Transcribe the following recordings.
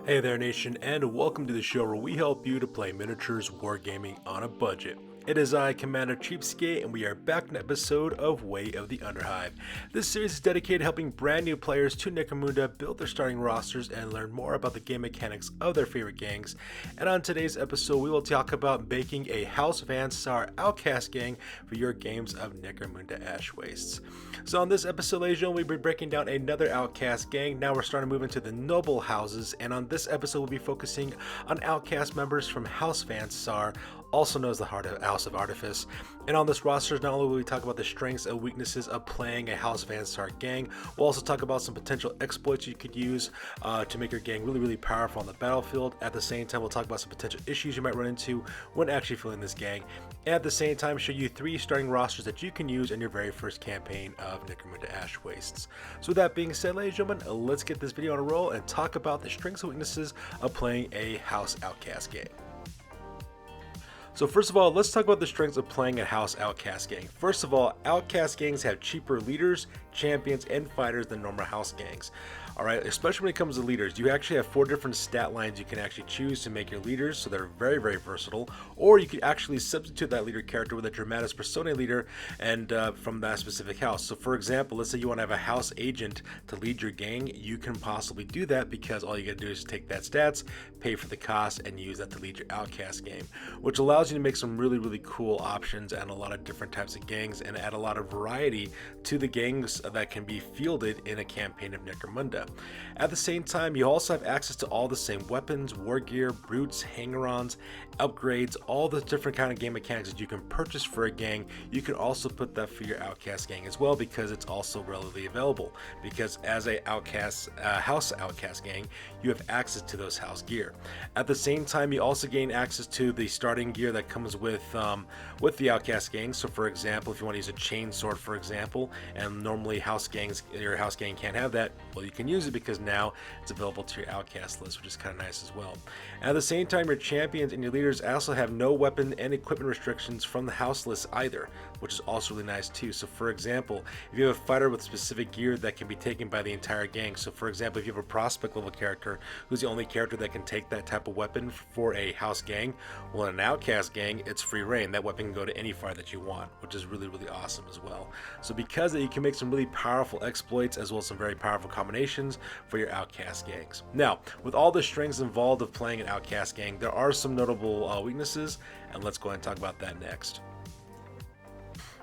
Hey there, Nation, and welcome to the show where we help you to play miniatures wargaming on a budget. It is I, Commander Cheapskate, and we are back in an episode of Way of the Underhive. This series is dedicated to helping brand new players to Necromunda build their starting rosters and learn more about the game mechanics of their favorite gangs. And on today's episode, we will talk about making a House Van Saar Outcast gang for your games of Necromunda Ash Wastes. So on this episode, ladies and gentlemen, we'll be breaking down another Outcast gang. Now we're starting to move into the noble houses, and on this episode, we'll be focusing on Outcast members from House Van Saar, also known as the House of Artifice. And on this roster, not only will we talk about the strengths and weaknesses of playing a House Van Saar gang, we'll also talk about some potential exploits you could use to make your gang really powerful on the battlefield. At the same time, we'll talk about some potential issues you might run into when actually filling this gang. And at the same time, show you 3 starting rosters that you can use in your very first campaign of Necromunda Ash Wastes. So with that being said, ladies and gentlemen, let's get this video on a roll and talk about the strengths and weaknesses of playing a House Outcast gang. So first of all, let's talk about the strengths of playing a House Outcast gang. First of all, Outcast gangs have cheaper leaders, champions, and fighters than normal House gangs. Alright, especially when it comes to leaders, you actually have 4 different stat lines you can actually choose to make your leaders, so they're very versatile. Or you could actually substitute that leader character with a Dramatis Personae leader and from that specific house. So for example, let's say you want to have a house agent to lead your gang, you can possibly do that because all you gotta do is take that stats, pay for the cost, and use that to lead your Outcast game, which allows you to make some really cool options and a lot of different types of gangs and add a lot of variety to the gangs that can be fielded in a campaign of Necromunda. At the same time, you also have access to all the same weapons, war gear, brutes, hanger-ons, upgrades, all the different kind of game mechanics that you can purchase for a gang. You can also put that for your Outcast gang as well because it's also relatively available. Because as a House Outcast gang, you have access to those house gear. At the same time, you also gain access to the starting gear that comes with the Outcast gang. So for example, if you want to use a chainsword, for example, and normally your house gang can't have that, well, you can use it because now it's available to your Outcast list, which is kind of nice as well. At the same time, your champions and your leaders also have no weapon and equipment restrictions from the house list either, which is also really nice too. So for example, if you have a fighter with specific gear that can be taken by the entire gang, so for example, if you have a prospect level character who's the only character that can take that type of weapon for a house gang, well, in an Outcast gang, it's free reign. That weapon can go to any fighter that you want, which is really awesome as well. So because of that, you can make some really powerful exploits as well as some very powerful combinations for your Outcast gangs. Now, with all the strengths involved of playing an Outcast gang, there are some notable weaknesses, and let's go ahead and talk about that next.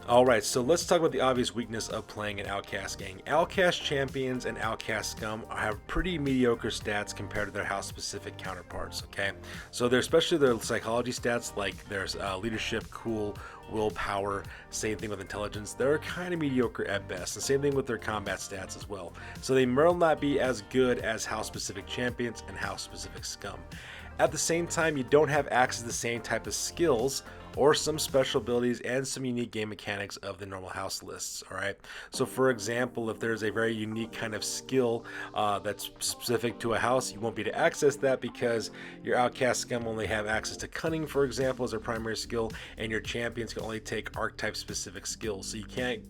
Alright, so let's talk about the obvious weakness of playing an Outcast gang. Outcast champions and Outcast scum have pretty mediocre stats compared to their house-specific counterparts, okay? So they're especially their psychology stats, like there's leadership, cool, willpower, same thing with intelligence, they're kind of mediocre at best, and same thing with their combat stats as well. So they will not be as good as house-specific champions and house-specific scum. At the same time, you don't have access to the same type of skills or some special abilities and some unique game mechanics of the normal house lists. Alright, so for example, if there's a very unique kind of skill that's specific to a house, you won't be able to access that because your Outcast scum only have access to cunning, for example, as their primary skill, and your champions can only take archetype specific skills, so you can't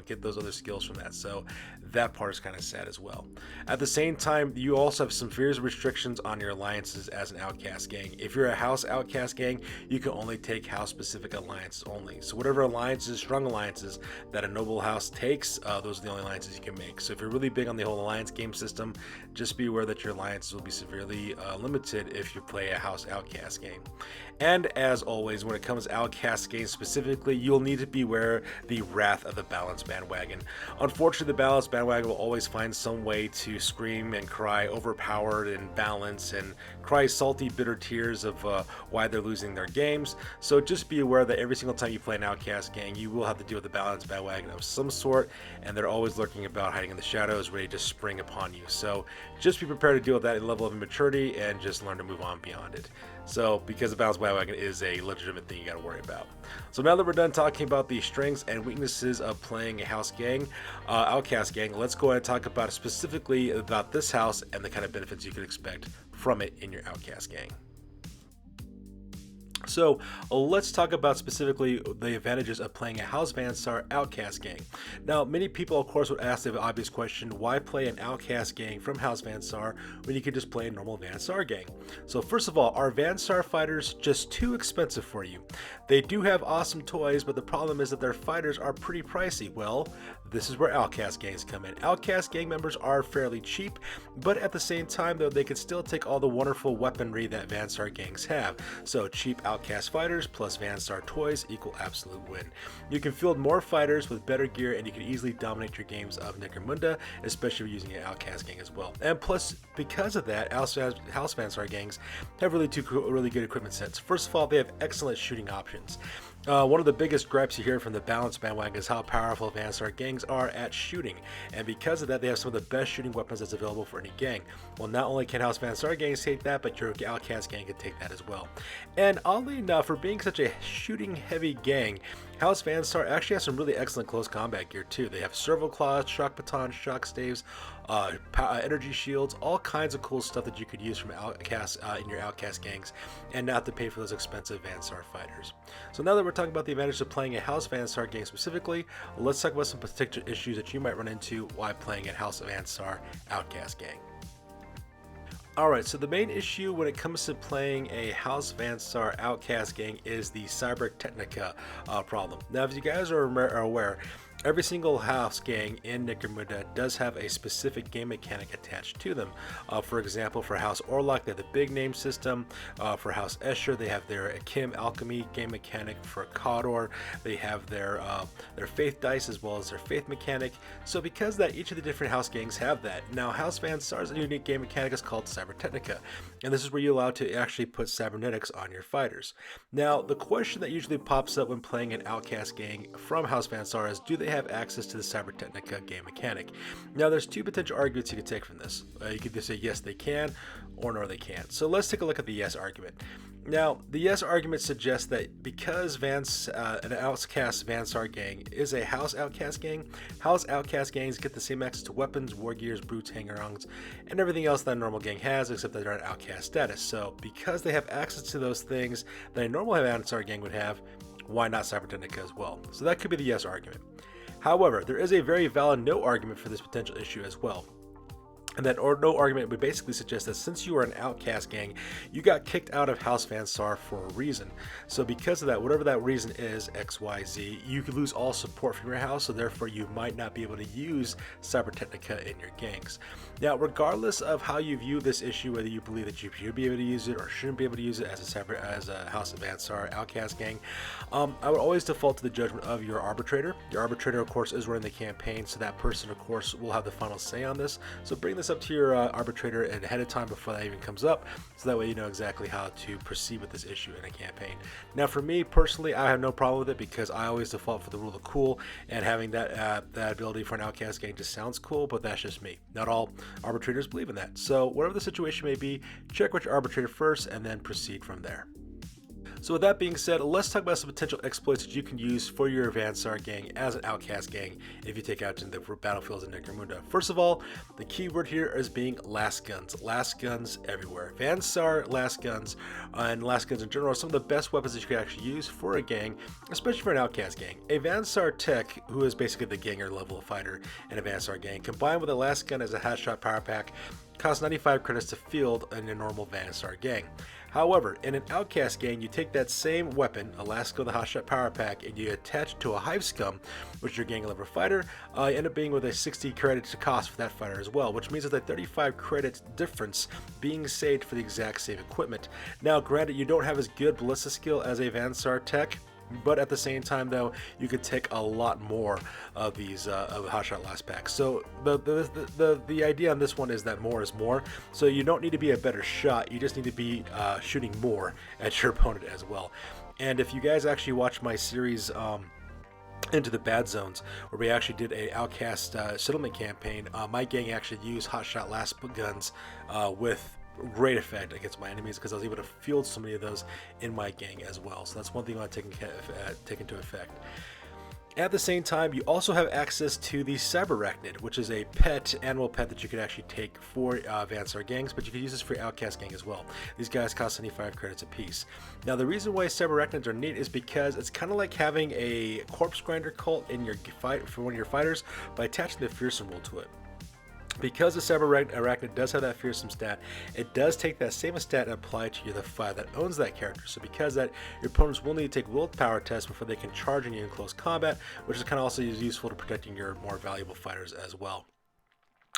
get those other skills from that. So that part is kind of sad as well. At the same time, you also have some fierce restrictions on your alliances as an Outcast gang. If you're a House Outcast gang, you can only take house specific alliances only. So whatever alliances, strong alliances that a noble house takes, those are the only alliances you can make. So if you're really big on the whole alliance game system, just be aware that your alliances will be severely limited if you play a House Outcast game. And as always, when it comes to Outcast games specifically, you'll need to beware the wrath of the balance bandwagon. Unfortunately, the balance bandwagon will always find some way to scream and cry overpowered and balance and cry salty, bitter tears of why they're losing their games. So just be aware that every single time you play an Outcast gang, you will have to deal with the balance bandwagon of some sort, and they're always lurking about, hiding in the shadows, ready to spring upon you. So just be prepared to deal with that level of immaturity and just learn to move on beyond it. So because the balance bandwagon is a legitimate thing you got to worry about. So now that we're done talking about the strengths and weaknesses of playing a house gang, Outcast gang, let's go ahead and talk about specifically about this house and the kind of benefits you can expect from it in your Outcast gang. So let's talk about specifically the advantages of playing a House Van Saar Outcast gang. Now, many people, of course, would ask the obvious question: why play an Outcast gang from House Van Saar when you could just play a normal Van Saar gang? So first of all, are Van Saar fighters just too expensive for you? They do have awesome toys, but the problem is that their fighters are pretty pricey. Well, this is where Outcast gangs come in. Outcast gang members are fairly cheap, but at the same time, though, they can still take all the wonderful weaponry that Van Saar gangs have. So cheap Outcast fighters plus Van Saar toys equal absolute win. You can field more fighters with better gear, and you can easily dominate your games of Necromunda, especially using an Outcast gang as well. And plus, because of that, House Van Saar gangs have really good equipment sets. First of all, they have excellent shooting options. One of the biggest gripes you hear from the balance bandwagon is how powerful Van Saar gangs are at shooting, and because of that, they have some of the best shooting weapons that's available for any gang. Well, not only can House Van Saar gangs take that, but your Outcast gang can take that as well. And oddly enough, for being such a shooting heavy gang, House Van Saar actually has some really excellent close combat gear too. They have servo claws, shock batons, shock staves, energy shields, all kinds of cool stuff that you could use from Outcasts in your Outcast gangs, and not to pay for those expensive Van Saar fighters. So now that we're talking about the advantages of playing a House Van Saar gang specifically, let's talk about some particular issues that you might run into while playing a House Van Saar Outcast gang. Alright, so the main issue when it comes to playing a House Van Saar Outcast gang is the Cyber Technica problem. Now, if you guys are aware, every single house gang in Necromunda does have a specific game mechanic attached to them. For example, for House Orlok, they have the big name system. For House Escher, they have their Kim Alchemy game mechanic. For Khador, they have their Faith dice as well as their Faith mechanic. So because of that, each of the different house gangs have that. Now, House Van Saar's unique game mechanic is called Cyber Technica, and this is where you're allowed to actually put cybernetics on your fighters. Now, the question that usually pops up when playing an Outcast gang from House Van Saar is, do they have access to the Cyber Technica game mechanic? Now, there's two potential arguments you could take from this. You could just say yes they can, or no they can't. So let's take a look at the yes argument. Now, the yes argument suggests that because an Outcast Van Saar gang is a House Outcast gang, House Outcast gangs get the same access to weapons, war gears, brutes, hanger-ons, and everything else that a normal gang has, except that they're on Outcast status. So because they have access to those things that a normal Van Saar gang would have, why not Cyber Technica as well? So that could be the yes argument. However, there is a very valid no argument for this potential issue as well. And that no argument would basically suggest that since you are an Outcast gang, you got kicked out of House Van Saar for a reason. So because of that, whatever that reason is, X, Y, Z, you could lose all support from your house, so therefore you might not be able to use Cyber Technica in your gangs. Now, regardless of how you view this issue, whether you believe that you should be able to use it or shouldn't be able to use it as a House Van Saar Outcast gang, I would always default to the judgment of your arbitrator. Your arbitrator, of course, is running the campaign, so that person, of course, will have the final say on this. So bring this up to your arbitrator ahead of time before that even comes up, so that way you know exactly how to proceed with this issue in a campaign. Now, for me personally, I have no problem with it because I always default for the rule of cool, and having that ability for an Outcast gang just sounds cool, but that's just me. Not all arbitrators believe in that. So whatever the situation may be, check with your arbitrator first and then proceed from there. So with that being said, let's talk about some potential exploits that you can use for your Van Saar gang as an Outcast gang if you take out into the battlefields in Necromunda. First of all, the key word here is being Lasguns. Lasguns everywhere. Van Saar Lasguns and Lasguns in general are some of the best weapons that you can actually use for a gang, especially for an Outcast gang. A Van Saar tech, who is basically the ganger level of fighter in a Van Saar gang, combined with a Lasgun as a headshot power pack, costs 95 credits to field in a normal Van Saar gang. However, in an Outcast gang, you take that same weapon, a Lasgun, the Hotshot Power Pack, and you attach it to a Hive Scum, which is your gang level fighter, you end up being with a 60 credit to cost for that fighter as well, which means there's a 35 credit difference being saved for the exact same equipment. Now, granted, you don't have as good ballista skill as a Van Saar tech, but at the same time, though, you could take a lot more of these of hotshot last packs. So the idea on this one is that more is more. So you don't need to be a better shot. You just need to be shooting more at your opponent as well. And if you guys actually watch my series Into the Bad Zones, where we actually did a Outcast settlement campaign, my gang actually used hotshot last guns with great effect against my enemies because I was able to field so many of those in my gang as well. So that's one thing I want to take into effect. At the same time, you also have access to the Cyberarachnid, which is a animal pet that you can actually take for Vansar gangs, but you can use this for your Outcast gang as well. These guys cost 75 credits apiece. Now, the reason why Cyberarachnids are neat is because it's kind of like having a corpse grinder cult in your fight for one of your fighters by attaching the fearsome rule to it. Because the Cyberarachnid does have that fearsome stat, it does take that same stat and apply it to the fighter that owns that character. So because that, your opponents will need to take willpower tests before they can charge on you in close combat, which is kind of also useful to protecting your more valuable fighters as well.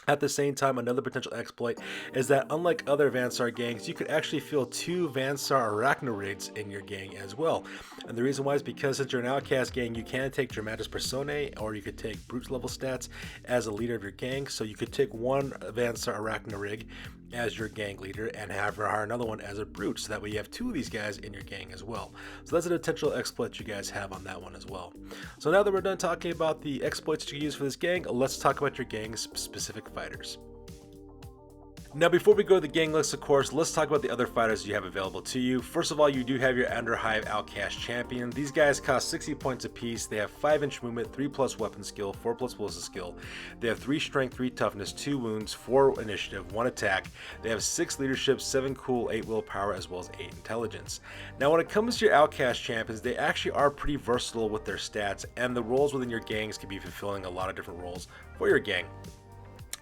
At the same time, another potential exploit is that unlike other Vansar gangs, you could actually field 2 Vansar Arachnorids in your gang as well. And the reason why is because since you're an Outcast gang, you can take Dramatis Personae, or you could take Brute level stats as a leader of your gang. So you could take one Vansar Arachnorig as your gang leader and hire another one as a Brute, so that way you have 2 of these guys in your gang as well. So that's a potential exploit you guys have on that one as well. So now that we're done talking about the exploits you use for this gang, let's talk about your gang's specific fighters. Now, before we go to the gang list, of course, let's talk about the other fighters you have available to you. First of all, you do have your Underhive Outcast champion. These guys cost 60 points apiece. They have 5-inch movement, 3+ weapon skill, 4+ ballistic skill. They have 3 strength, 3 toughness, 2 wounds, 4 initiative, 1 attack. They have 6 leadership, 7 cool, 8 willpower, as well as 8 intelligence. Now, when it comes to your Outcast champions, they actually are pretty versatile with their stats, and the roles within your gangs can be fulfilling a lot of different roles for your gang.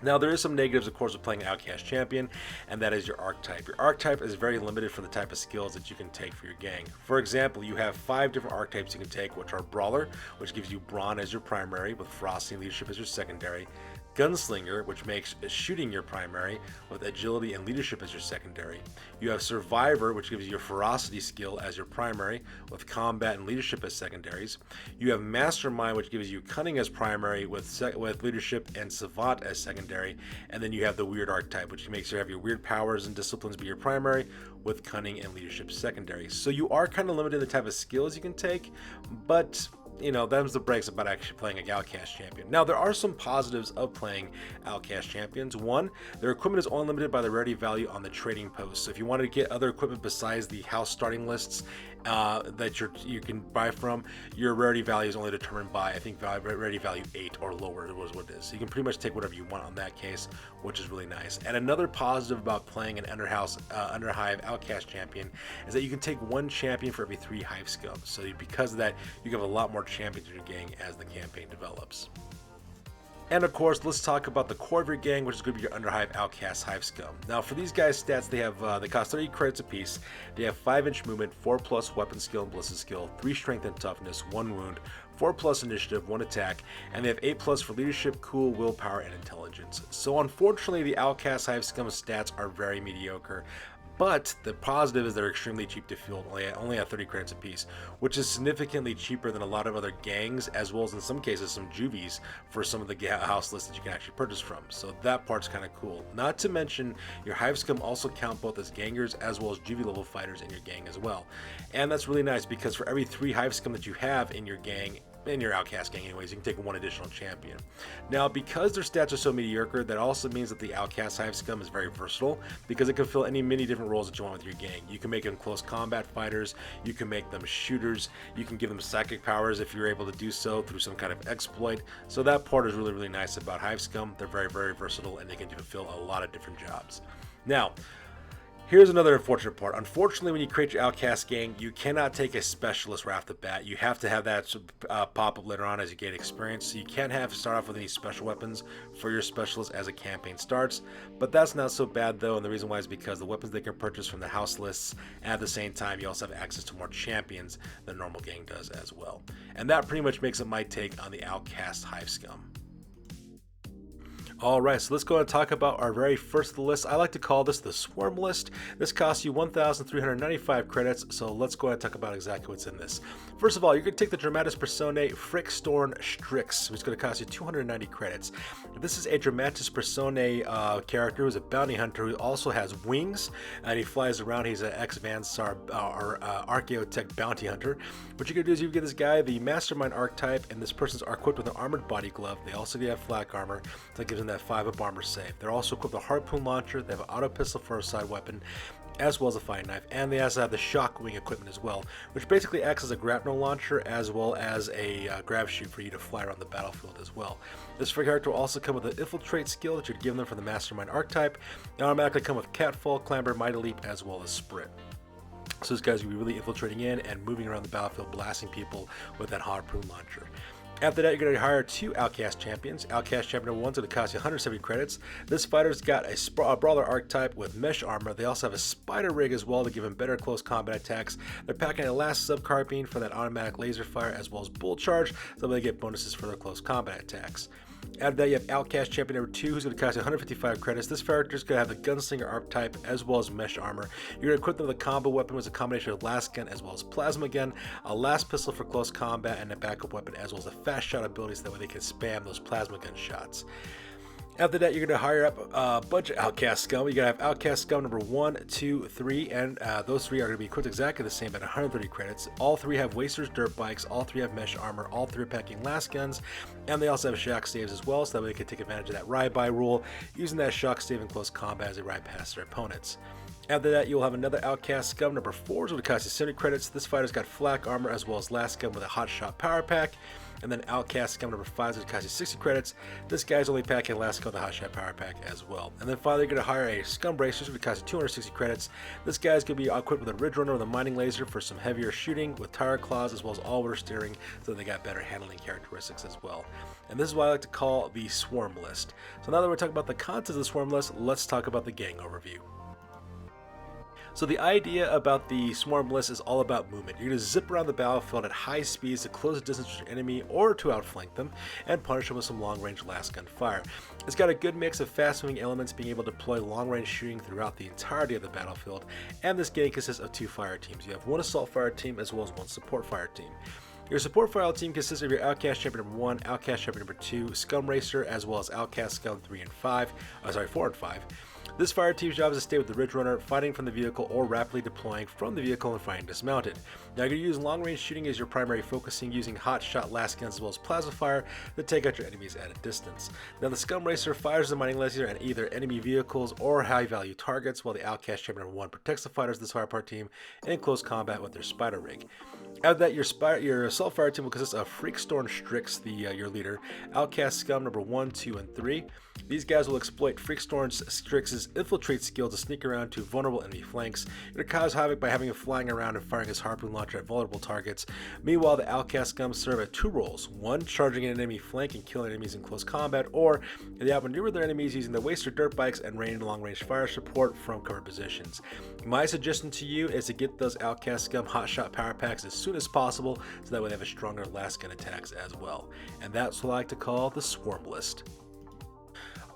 Now, there is some negatives, of course, with playing an Outcast champion, and that is your Archetype. Your Archetype is very limited for the type of skills that you can take for your gang. For example, you have 5 different Archetypes you can take, which are Brawler, which gives you Brawn as your primary, with Ferocity and Leadership as your secondary. Gunslinger, which makes shooting your primary, with Agility and Leadership as your secondary. You have Survivor, which gives you your Ferocity skill as your primary, with Combat and Leadership as secondaries. You have Mastermind, which gives you Cunning as primary, with Leadership and Savant as secondary. And then you have the Weird Archetype, which makes you have your Weird Powers and Disciplines be your primary, with Cunning and Leadership secondary. So you are kind of limited in the type of skills you can take, but you know, them's the breaks about actually playing a Outcast champion. Now, there are some positives of playing Outcast champions. One, their equipment is only limited by the rarity value on the trading post. So if you wanted to get other equipment besides the house starting lists that you can buy from, your rarity value is only determined by, I think, rarity value 8 or lower is what it is. So you can pretty much take whatever you want on that case, which is really nice. And another positive about playing an Underhive Outcast champion is that you can take 1 champion for every 3 Hive Scum. So because of that, you have a lot more champions in your gang as the campaign develops. And of course, let's talk about the core of your gang, which is going to be your Underhive Outcast Hive Scum. Now, for these guys' stats, they cost 30 credits apiece. They have 5-inch movement, 4+ weapon skill and ballistic skill, 3 strength and toughness, 1 wound, 4+ initiative, 1 attack, and they have 8+ for leadership, cool, willpower, and intelligence. So unfortunately, the Outcast Hive Scum stats are very mediocre. But the positive is they're extremely cheap to field, only at 30 credits apiece, which is significantly cheaper than a lot of other gangs, as well as in some cases some juvies for some of the house lists that you can actually purchase from. So that part's kind of cool. Not to mention, your Hive Scum also count both as gangers as well as juvie level fighters in your gang as well. And that's really nice because for every 3 Hive Scum that you have in your gang, in your Outcast gang anyways, you can take 1 additional champion. Now, because their stats are so mediocre, that also means that the Outcast Hive Scum is very versatile because it can fill many different roles that you want with your gang. You can make them close combat fighters, you can make them shooters, you can give them psychic powers if you're able to do so through some kind of exploit. So that part is really nice about Hive Scum. They're very versatile and they can fulfill a lot of different jobs. Now, here's another unfortunate part. Unfortunately, when you create your Outcast gang, you cannot take a specialist right off the bat. You have to have that pop up later on as you gain experience. So you can't start off with any special weapons for your specialist as a campaign starts. But that's not so bad though, and the reason why is because the weapons they can purchase from the house lists, and at the same time, you also have access to more champions than normal gang does as well. And that pretty much makes it my take on the Outcast Hive Scum. Alright, so let's go and talk about our very first list. I like to call this the Swarm List. This costs you 1,395 credits, so let's go ahead and talk about exactly what's in this. First of all, you're going to take the Dramatis Personae Freikstorn Strix, which is going to cost you 290 credits. This is a Dramatis Personae character who's a bounty hunter who also has wings, and he flies around. He's an ex-Vansar Archetype bounty hunter. What you're going to do is you get this guy, the Mastermind Archetype, and this person's equipped with an armored body glove. They also have Flak armor, so that gives them that 5 up armor save. They're also equipped with a Harpoon launcher. They have an Autopistol for a side weapon, as well as a fighting knife, and they also have the shockwing equipment as well, which basically acts as a grapnel launcher as well as a grav chute for you to fly around the battlefield as well. This free character will also come with an Infiltrate skill that you'd give them from the Mastermind Archetype. They automatically come with Catfall, Clamber, Mighty Leap, as well as Sprint. So this guy's going to be really infiltrating in and moving around the battlefield, blasting people with that Harpoon launcher. After that, you're going to hire 2 Outcast champions. Outcast champion number 1's going to cost you 170 credits. This fighter's got a Brawler Archetype with mesh armor. They also have a spider rig as well to give him better close combat attacks. They're packing a last Sub-Carbine for that automatic laser fire as well as bull charge, so they get bonuses for their close combat attacks. After that, you have Outcast champion number 2, who's going to cost you 155 credits. This character's going to have the Gunslinger Archetype as well as mesh armor. You're going to equip them with a Combi-Weapon, which is a combination of Lasgun as well as Plasma Gun, a Laspistol for close combat, and a backup weapon as well as a fast shot ability, so that way they can spam those Plasma Gun shots. After that, you're going to hire up a bunch of Outcast Scum. You're going to have Outcast Scum number 1, 2, 3, and those 3 are going to be equipped exactly the same at 130 credits. All 3 have Wasters dirt bikes, all 3 have mesh armor, all 3 are packing Lasguns, and they also have shock staves as well, so that way they can take advantage of that ride-by rule, using that shock stave in close combat as they ride past their opponents. After that, you'll have another Outcast Scum number 4, which will cost you 70 credits. This fighter's got Flak armor as well as Lasgun with a hot shot power pack. And then Outcast Scum number 5 is going to cost you 60 credits. This guy's only packing Lasgun with a hot shot power pack as well. And then finally, you're going to hire a Scum Bracer, which is going to cost you 260 credits. This guy's going to be equipped with a Ridge Runner with a mining laser for some heavier shooting, with tire claws as well as all-weather steering, so they got better handling characteristics as well. And this is what I like to call the Swarm List. So now that we're talking about the contents of the Swarm List, let's talk about the gang overview. So the idea about the Swarm List is all about movement. You're going to zip around the battlefield at high speeds to close the distance to your enemy or to outflank them and punish them with some long-range Lasgun fire. It's got a good mix of fast-moving elements, being able to deploy long-range shooting throughout the entirety of the battlefield, and this gang consists of 2 fire teams. You have 1 assault fire team as well as 1 support fire team. Your support fire team consists of your Outcast champion number 1, Outcast champion number 2, Scum Racer, as well as Outcast Scum 4 and 5. This fire team's job is to stay with the Ridge Runner, fighting from the vehicle or rapidly deploying from the vehicle and fighting dismounted. Now you're going to use long range shooting as your primary focusing, using hot shot Lasguns as well as plasma fire to take out your enemies at a distance. Now the Scum Racer fires the mining laser at either enemy vehicles or high value targets, while the Outcast champion number 1 protects the fighters of this fire part team in close combat with their spider rig. After that, your assault fire team will consist of Freikstorn Strix, your leader, Outcast Scum number 1, 2, and 3. These guys will exploit Freikstorn Strix's Infiltrate skill to sneak around to vulnerable enemy flanks. You're going to cause havoc by having him flying around and firing his Harpoon launcher at vulnerable targets. Meanwhile, the Outcast Scum serve at 2 roles: 1, charging an enemy flank and killing enemies in close combat, or they outmaneuver their enemies using the Waster dirt bikes and rain long-range fire support from covered positions. My suggestion to you is to get those Outcast Scum hotshot power packs as soon as possible, so that way they have a stronger Lasgun attacks as well. And that's what I like to call the Swarm List.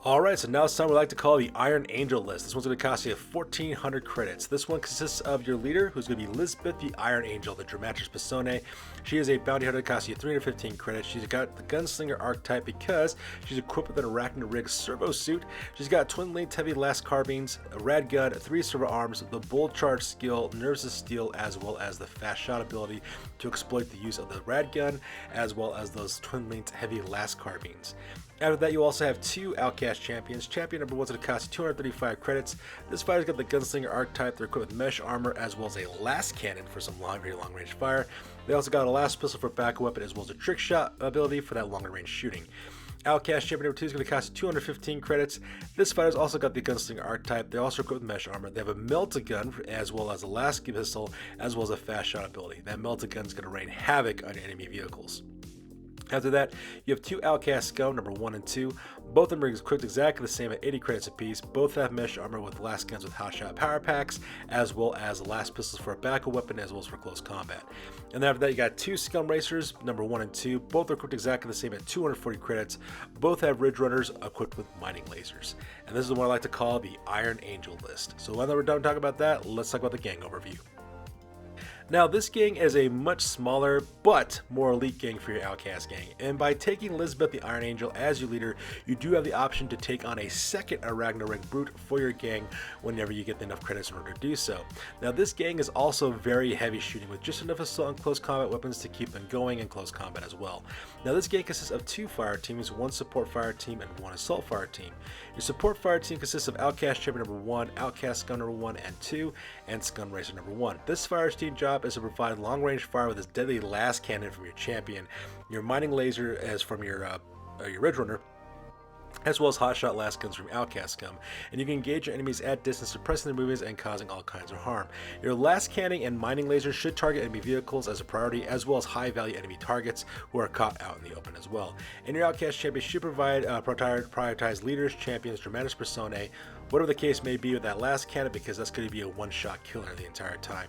Alright, so now it's time we like to call the Iron Angel list. This one's going to cost you 1,400 credits. This one consists of your leader, who's going to be Lisbeth the Iron Angel, the Dramatis Personae. She is a bounty hunter that costs you 315 credits. She's got the Gunslinger Archetype because she's equipped with an Arachnid Rig servo suit. She's got twin-linked heavy Lascarbines, a rad gun, 3 servo arms, the Bull Charge skill, Nerves of Steel, as well as the Fast Shot ability to exploit the use of the rad gun, as well as those twin-linked heavy Lascarbines. After that, you also have 2 Outcast champions. Champion number 1's going to cost you 235 credits. This fighter's got the Gunslinger Archetype. They're equipped with mesh armor as well as a Last Cannon for some very long range fire. They also got a Laspistol for backup weapon as well as a trick shot ability for that longer range shooting. Outcast champion number 2 is going to cost you 215 credits. This fighter's also got the Gunslinger Archetype. They're also equipped with mesh armor. They have a Melt-A-Gun as well as a Laspistol as well as a fast shot ability. That Melt-A-Gun is going to rain havoc on enemy vehicles. After that, you have 2 Outcast Scum, number 1 and 2. Both of them are equipped exactly the same at 80 credits apiece. Both have mesh armor with Lasguns with hotshot power packs, as well as Laspistols for a backup weapon, as well as for close combat. And then after that, you got 2 Scum Racers, number 1 and 2. Both are equipped exactly the same at 240 credits. Both have Ridge Runners equipped with mining lasers. And this is what I like to call the Iron Angel list. So now that we're done talking about that, let's talk about the gang overview. Now, this gang is a much smaller but more elite gang for your Outcast gang, and by taking Lisbeth the Iron Angel as your leader, you do have the option to take on a second Ragnarok Brute for your gang whenever you get enough credits in order to do so. Now, this gang is also very heavy shooting with just enough assault and close combat weapons to keep them going in close combat as well. Now, this gang consists of 2 fire teams, 1 support fire team, and 1 assault fire team. Your support fire team consists of Outcast Champion number 1, Outcast Scum number 1 and 2, and Scum Racer number 1. This fire team job is to provide long-range fire with this deadly las cannon from your champion, your mining laser as from your Ridge Runner, as well as hotshot lasguns from Outcast Scum, and you can engage your enemies at distance, suppressing their movements and causing all kinds of harm. Your las cannon and mining lasers should target enemy vehicles as a priority, as well as high value enemy targets who are caught out in the open as well. And your Outcast champion should provide prioritized leaders, champions, dramatis personae, whatever the case may be with that last cannon, because that's going to be a one-shot killer the entire time.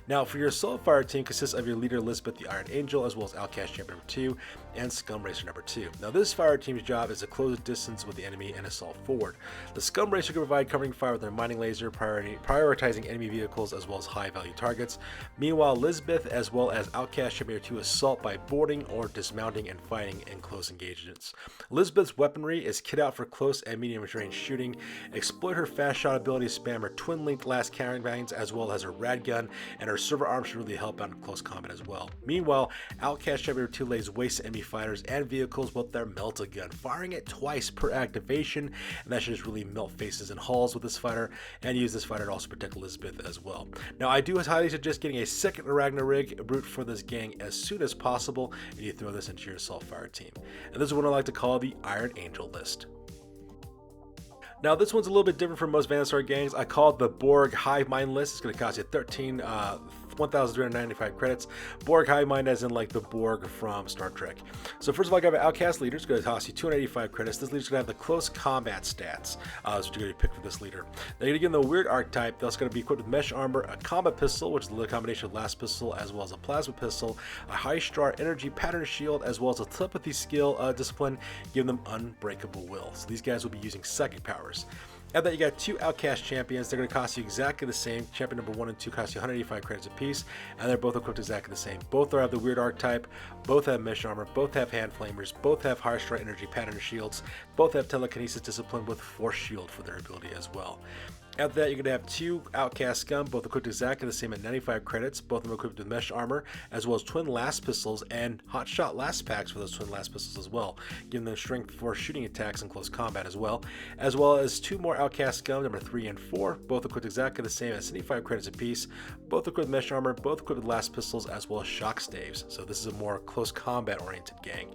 Now, for your assault fire team consists of your leader Lisbeth the Iron Angel, as well as Outcast Champion number 2 and Scum Racer number 2. Now, this fire team's job is to close distance with the enemy and assault forward. The Scum Racer can provide covering fire with their mining laser, prioritizing enemy vehicles as well as high-value targets. Meanwhile, Lisbeth as well as Outcast Champion number 2 assault by boarding or dismounting and fighting in close engagements. Lisbeth's weaponry is kit out for close and medium range shooting. Exploit her fast shot ability to spam her twin-linked last carbines as well as her rad gun, and her server arm should really help out in close combat as well. Meanwhile, Outcast Champion 2 lays waste to enemy fighters and vehicles with their melta gun, firing it twice per activation, and that should just really melt faces and hulls with this fighter, and use this fighter to also protect Elizabeth as well. Now, I do highly suggest getting a second Ragnarok Brute for this gang as soon as possible, and you throw this into your assault fire team. And this is what I like to call the Iron Angel list. Now, this one's a little bit different from most Vanguard gangs. I call it the Borg Hive Mind list. It's going to cost you 1,395 credits. Borg Hive Mind as in like the Borg from Star Trek. So first of all, I got an Outcast leader. It's going to cost you 285 credits. This leader's going to have the close combat stats. That's what you're going to pick for this leader. Now, you're going to get the weird archetype. That's going to be equipped with mesh armor, a combat pistol, which is the combination of Laspistol as well as a plasma pistol, a high star energy pattern shield, as well as a telepathy skill discipline, giving them unbreakable will. So these guys will be using psychic powers. After that, you got 2 Outcast champions. They're going to cost you exactly the same. Champion number 1 and 2 cost you 185 credits apiece, and they're both equipped exactly the same. Both have the weird archetype, both have mesh armor, both have hand flamers, both have high strike energy pattern shields, both have telekinesis discipline with force shield for their ability as well. After that, you're going to have 2 Outcast Scum, both equipped exactly the same at 95 credits. Both of them equipped with mesh armor, as well as twin Laspistols and hotshot last packs for those twin Laspistols as well, giving them strength for shooting attacks in close combat as well as 2 more Outcast Scum, number 3 and 4, both equipped exactly the same at 75 credits apiece, both equipped with mesh armor, both equipped with Laspistols as well as shock staves. So this is a more close combat oriented gang.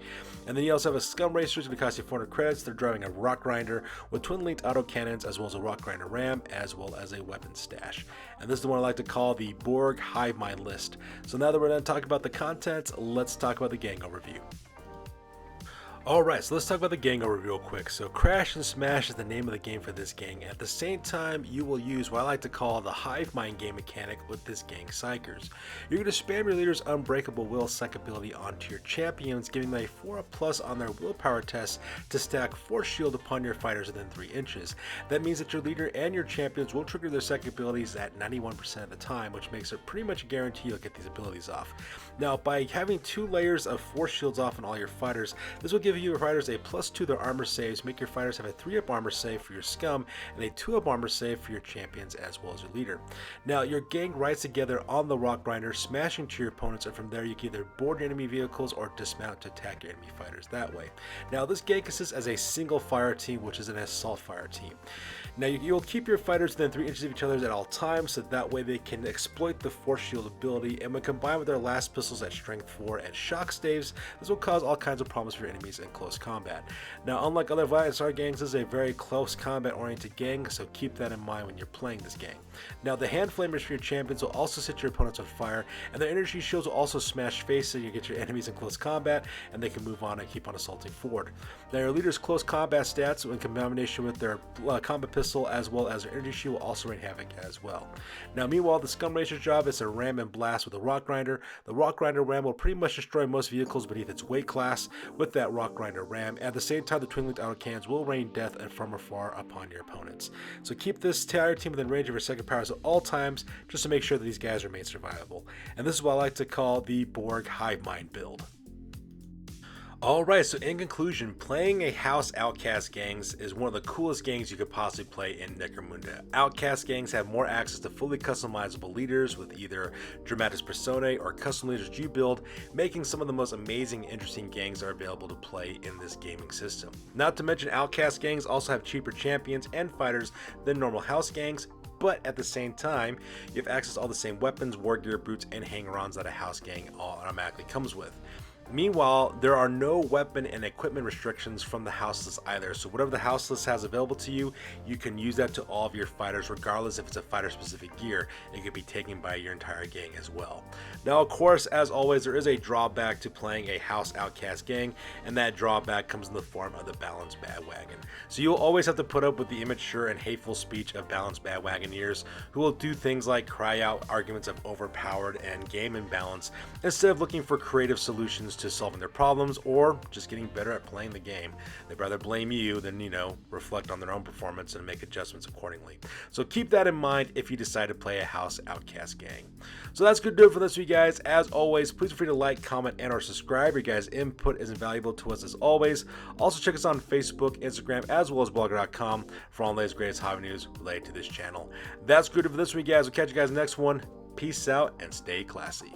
And then you also have a Scum Racer, which cost you 400 credits. They're driving a rock grinder with twin linked auto cannons as well as a rock grinder ram, as well as a weapon stash. And this is the one I like to call the Borg Hive Mind list. So now that we're done talking about the content, let's talk about the gang overview. Alright, so let's talk about the gang overview real quick. So Crash and Smash is the name of the game for this gang. At the same time, you will use what I like to call the Hive Mind game mechanic with this gang Psychers. You're going to spam your leader's Unbreakable Will Psych ability onto your champions, giving them a 4+ on their willpower test to stack Force Shield upon your fighters within 3 inches. That means that your leader and your champions will trigger their psychic abilities at 91% of the time, which makes it pretty much a guarantee you'll get these abilities off. Now, by having 2 layers of Force Shields off on all your fighters, this will give your fighters a +2 to their armor saves, make your fighters have a 3-up armor save for your Scum and a 2-up armor save for your champions as well as your leader. Now, your gang rides together on the rock grinder, smashing to your opponents, and from there you can either board your enemy vehicles or dismount to attack your enemy fighters that way. Now, this gang consists as a single fire team, which is an assault fire team. Now, you'll keep your fighters within 3 inches of each other at all times, so that way they can exploit the Force Shield ability, and when combined with their Laspistols at strength 4 and shock staves, this will cause all kinds of problems for your enemies in close combat. Now, unlike other Vanguard gangs, this is a very close combat oriented gang, so keep that in mind when you're playing this gang. Now, the hand flamers for your champions will also set your opponents on fire, and their energy shields will also smash faces, so you get your enemies in close combat, and they can move on and keep on assaulting forward. Now, your leader's close combat stats, in combination with their combat pistol as well as their energy shield, will also wreak havoc as well. Now, meanwhile, the Scum Racer's job is to ram and blast with a rock grinder. The rock grinder ram will pretty much destroy most vehicles beneath its weight class. With that rock Rock Grinder Ram. At the same time, the twin-linked autocannons will rain death and from afar upon your opponents. So keep this entire team within range of your second powers at all times, just to make sure that these guys remain survivable. And this is what I like to call the Borg Hive Mind build. Alright, so in conclusion, playing a House Outcast gangs is one of the coolest gangs you could possibly play in Necromunda. Outcast gangs have more access to fully customizable leaders with either Dramatis Personae or custom leaders you build, making some of the most amazing and interesting gangs that are available to play in this gaming system. Not to mention, Outcast gangs also have cheaper champions and fighters than normal House gangs, but at the same time, you have access to all the same weapons, war gear, boots, and hanger-ons that a House gang automatically comes with. Meanwhile, there are no weapon and equipment restrictions from the house list either, so whatever the house list has available to you, you can use that to all of your fighters, regardless if it's a fighter specific gear. It could be taken by your entire gang as well. Now, of course, as always, there is a drawback to playing a House Outcast gang, and that drawback comes in the form of the Balanced Bandwagon. So you'll always have to put up with the immature and hateful speech of Balanced Bandwagoneers, who will do things like cry out arguments of overpowered and game imbalance, instead of looking for creative solutions to solving their problems or just getting better at playing the game. They'd rather blame you than, reflect on their own performance and make adjustments accordingly. So keep that in mind if you decide to play a House Outcast gang. So that's good to do it for this week, guys. As always, please feel free to like, comment, and or subscribe. Your guys' input is invaluable to us as always. Also check us on Facebook, Instagram, as well as blogger.com for all the latest greatest hobby news related to this channel. That's good for this week, guys. We'll catch you guys next one. Peace out and stay classy.